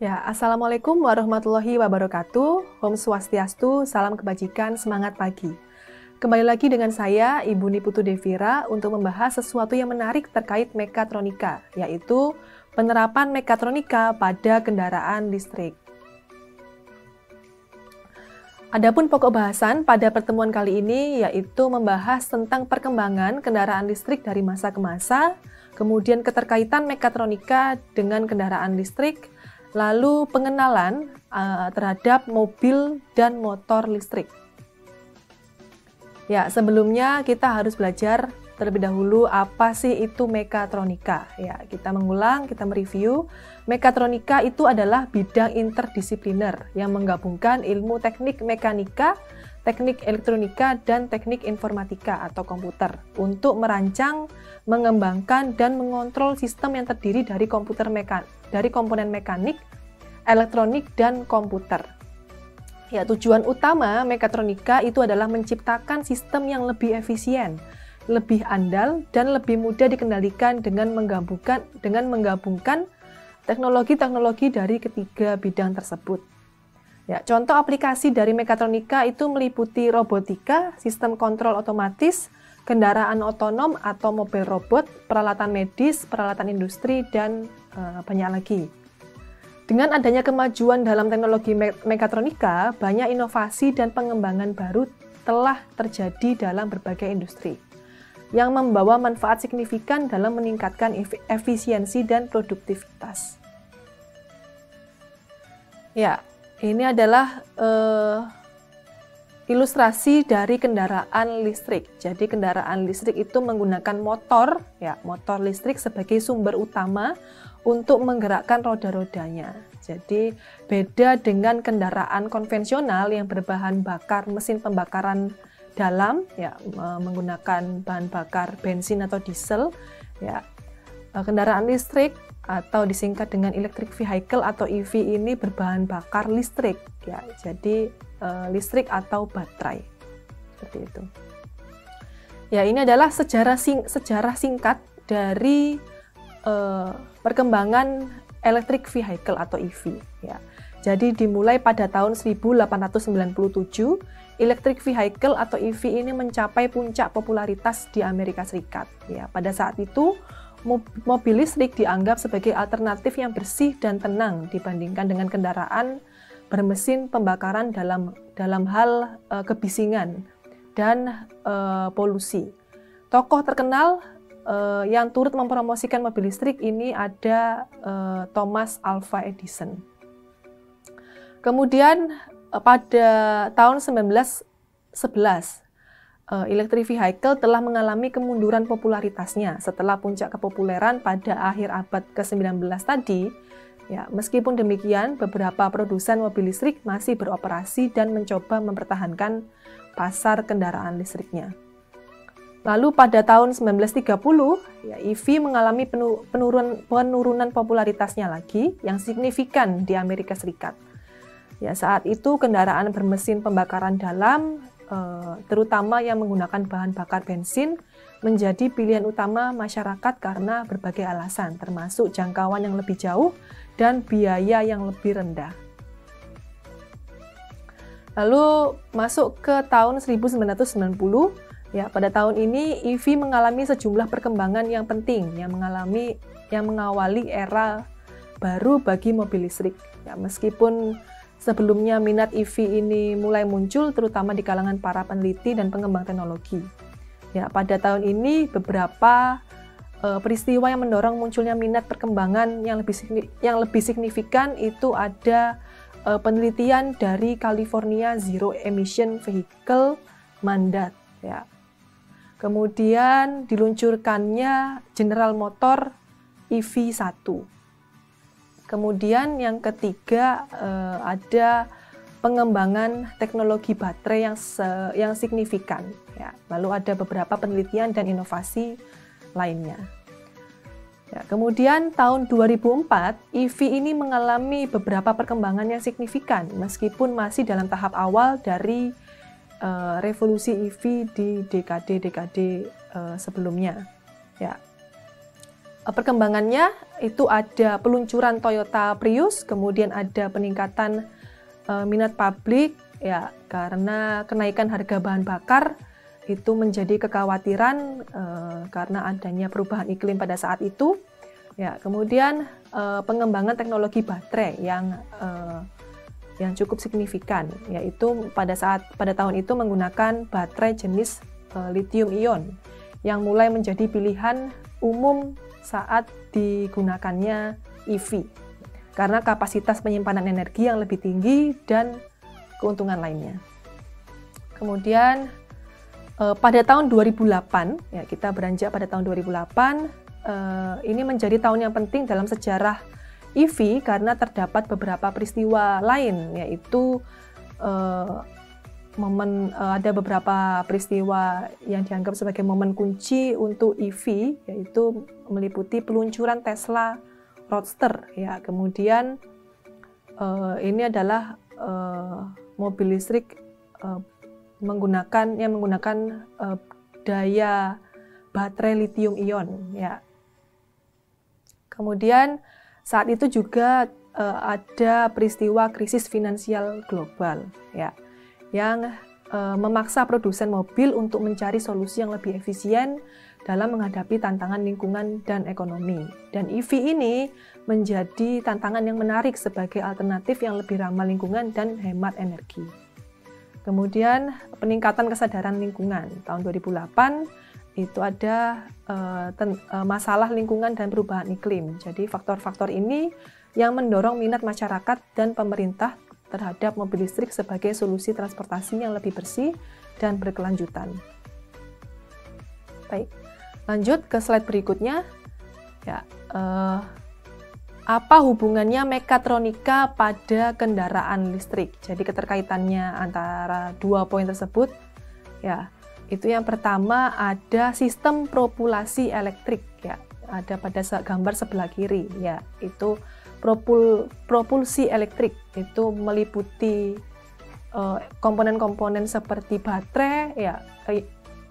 Ya, Assalamualaikum warahmatullahi wabarakatuh. Om Swastiastu, salam kebajikan, semangat pagi. Kembali lagi dengan saya, Ibu Niputu Devira, untuk membahas sesuatu yang menarik terkait mekatronika, yaitu penerapan mekatronika pada kendaraan listrik. Adapun pokok bahasan pada pertemuan kali ini yaitu membahas tentang perkembangan kendaraan listrik dari masa ke masa, kemudian keterkaitan mekatronika dengan kendaraan listrik, lalu pengenalan terhadap mobil dan motor listrik. Ya, sebelumnya kita harus belajar terlebih dahulu apa sih itu mekatronika. Ya, kita mengulang, kita mereview. Mekatronika itu adalah bidang interdisipliner yang menggabungkan ilmu teknik mekanika, teknik elektronika, dan teknik informatika atau komputer untuk merancang, mengembangkan, dan mengontrol sistem yang terdiri dari komponen mekanik, elektronik, dan komputer. Ya, tujuan utama mekatronika itu adalah menciptakan sistem yang lebih efisien, lebih andal, dan lebih mudah dikendalikan dengan menggabungkan teknologi-teknologi dari ketiga bidang tersebut. Ya, contoh aplikasi dari mekatronika itu meliputi robotika, sistem kontrol otomatis, kendaraan otonom atau mobil robot, peralatan medis, peralatan industri, dan banyak lagi. Dengan adanya kemajuan dalam teknologi mekatronika, banyak inovasi dan pengembangan baru telah terjadi dalam berbagai industri yang membawa manfaat signifikan dalam meningkatkan efisiensi dan produktivitas. Ya, ini adalah ilustrasi dari kendaraan listrik. Jadi kendaraan listrik itu menggunakan motor, ya, motor listrik sebagai sumber utama untuk menggerakkan roda-rodanya. Jadi beda dengan kendaraan konvensional yang berbahan bakar mesin pembakaran dalam, ya, menggunakan bahan bakar bensin atau diesel. Ya, kendaraan listrik atau disingkat dengan electric vehicle atau EV ini berbahan bakar listrik. Ya, jadi listrik atau baterai seperti itu. Ya, ini adalah sejarah singkat dari perkembangan electric vehicle atau EV. Ya. Jadi dimulai pada tahun 1897, electric vehicle atau EV ini mencapai puncak popularitas di Amerika Serikat. Ya, pada saat itu, mobil listrik dianggap sebagai alternatif yang bersih dan tenang dibandingkan dengan kendaraan bermesin pembakaran dalam hal kebisingan dan polusi. Tokoh terkenal yang turut mempromosikan mobil listrik ini ada Thomas Alva Edison. Kemudian pada tahun 1911, electric vehicle telah mengalami kemunduran popularitasnya setelah puncak kepopuleran pada akhir abad ke-19 tadi. Ya, meskipun demikian, beberapa produsen mobil listrik masih beroperasi dan mencoba mempertahankan pasar kendaraan listriknya. Lalu pada tahun 1930, ya, EV mengalami penurunan popularitasnya lagi yang signifikan di Amerika Serikat. Ya, saat itu kendaraan bermesin pembakaran dalam, terutama yang menggunakan bahan bakar bensin, menjadi pilihan utama masyarakat karena berbagai alasan, termasuk jangkauan yang lebih jauh dan biaya yang lebih rendah. Lalu masuk ke tahun 1990, ya, pada tahun ini EV mengalami sejumlah perkembangan yang penting yang mengawali era baru bagi mobil listrik. Ya, meskipun sebelumnya minat EV ini mulai muncul terutama di kalangan para peneliti dan pengembang teknologi. Ya, pada tahun ini beberapa peristiwa yang mendorong munculnya minat perkembangan yang lebih signifikan itu ada penelitian dari California Zero Emission Vehicle Mandat. Ya. Kemudian diluncurkannya General Motor EV1. Kemudian yang ketiga ada pengembangan teknologi baterai yang signifikan. Ya. Lalu ada beberapa penelitian dan inovasi lainnya. Ya, kemudian tahun 2004, EV ini mengalami beberapa perkembangan yang signifikan meskipun masih dalam tahap awal dari revolusi EV di dekade-dekade sebelumnya. Ya. perkembangannya itu ada peluncuran Toyota Prius, kemudian ada peningkatan minat publik ya karena kenaikan harga bahan bakar itu menjadi kekhawatiran karena adanya perubahan iklim pada saat itu. Ya, kemudian pengembangan teknologi baterai yang cukup signifikan, yaitu pada tahun itu menggunakan baterai jenis lithium ion yang mulai menjadi pilihan umum saat digunakannya EV karena kapasitas penyimpanan energi yang lebih tinggi dan keuntungan lainnya. Kemudian pada tahun 2008, ya kita beranjak pada tahun 2008, ini menjadi tahun yang penting dalam sejarah EV karena terdapat beberapa peristiwa lain, yaitu ada beberapa peristiwa yang dianggap sebagai momen kunci untuk EV, yaitu meliputi peluncuran Tesla Roadster. Ya, kemudian ini adalah mobil listrik menggunakan daya baterai lithium ion. Ya. Kemudian saat itu juga ada peristiwa krisis finansial global, ya, yang memaksa produsen mobil untuk mencari solusi yang lebih efisien dalam menghadapi tantangan lingkungan dan ekonomi. Dan EV ini menjadi tantangan yang menarik sebagai alternatif yang lebih ramah lingkungan dan hemat energi. Kemudian peningkatan kesadaran lingkungan. Tahun 2008 itu ada masalah lingkungan dan perubahan iklim. Jadi faktor-faktor ini yang mendorong minat masyarakat dan pemerintah terhadap mobil listrik sebagai solusi transportasi yang lebih bersih dan berkelanjutan. Baik, lanjut ke slide berikutnya. Ya, apa hubungannya mekatronika pada kendaraan listrik? Jadi keterkaitannya antara dua poin tersebut, ya, itu yang pertama ada sistem propulsi elektrik, ya, ada pada gambar sebelah kiri, ya, itu propulsi elektrik itu meliputi komponen-komponen seperti baterai, ya,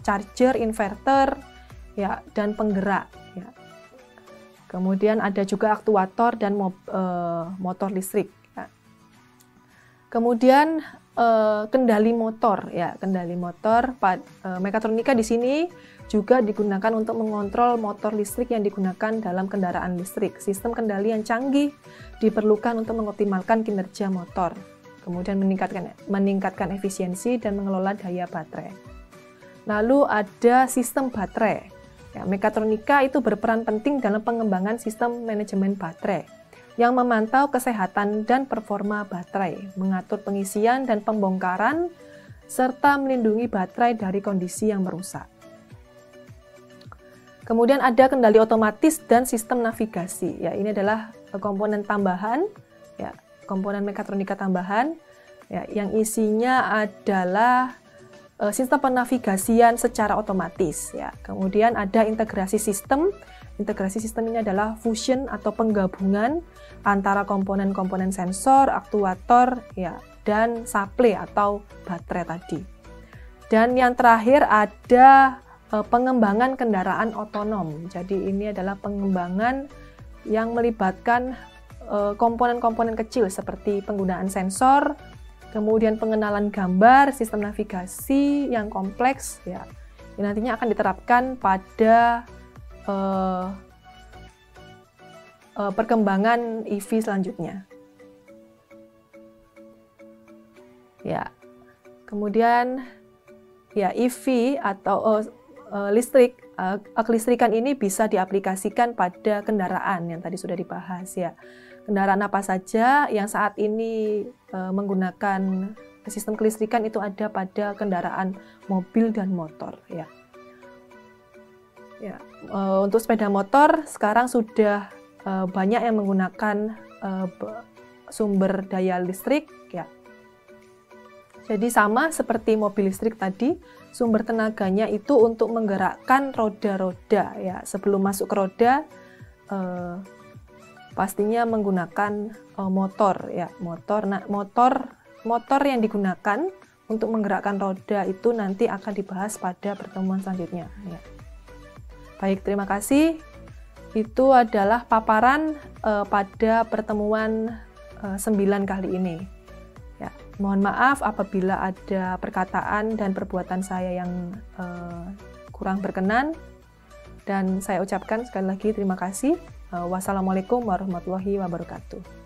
charger, inverter, ya, dan penggerak. Ya. Kemudian ada juga aktuator dan motor listrik. Ya. Kemudian kendali motor, ya, kendali motor. Mekatronika di sini juga digunakan untuk mengontrol motor listrik yang digunakan dalam kendaraan listrik. Sistem kendali yang canggih diperlukan untuk mengoptimalkan kinerja motor, kemudian meningkatkan efisiensi dan mengelola daya baterai. Lalu ada sistem baterai. Ya, mekatronika itu berperan penting dalam pengembangan sistem manajemen baterai yang memantau kesehatan dan performa baterai, mengatur pengisian dan pembongkaran, serta melindungi baterai dari kondisi yang merusak. Kemudian ada kendali otomatis dan sistem navigasi. Ya, ini adalah komponen tambahan, ya, komponen mekatronika tambahan, ya, yang isinya adalah sistem penavigasian secara otomatis. Ya. Kemudian ada integrasi sistem. Integrasi sistem ini adalah fusion atau penggabungan antara komponen-komponen sensor, aktuator, ya, dan supply atau baterai tadi. Dan yang terakhir ada pengembangan kendaraan otonom. Jadi ini adalah pengembangan yang melibatkan komponen-komponen kecil seperti penggunaan sensor, kemudian pengenalan gambar, sistem navigasi yang kompleks, ya, yang nantinya akan diterapkan pada perkembangan EV selanjutnya. Ya, kemudian ya EV atau listrik, kelistrikan ini bisa diaplikasikan pada kendaraan yang tadi sudah dibahas, ya. Kendaraan apa saja yang saat ini menggunakan sistem kelistrikan itu ada pada kendaraan mobil dan motor, ya. Ya, untuk sepeda motor sekarang sudah banyak yang menggunakan sumber daya listrik, ya. Jadi sama seperti mobil listrik tadi, sumber tenaganya itu untuk menggerakkan roda-roda, ya. Sebelum masuk ke roda, pastinya menggunakan motor, ya. Motor yang digunakan untuk menggerakkan roda itu nanti akan dibahas pada pertemuan selanjutnya, ya. Baik, terima kasih. itu adalah paparan pada pertemuan 9 kali ini. Ya, mohon maaf apabila ada perkataan dan perbuatan saya yang kurang berkenan, dan saya ucapkan sekali lagi terima kasih. Wassalamualaikum warahmatullahi wabarakatuh.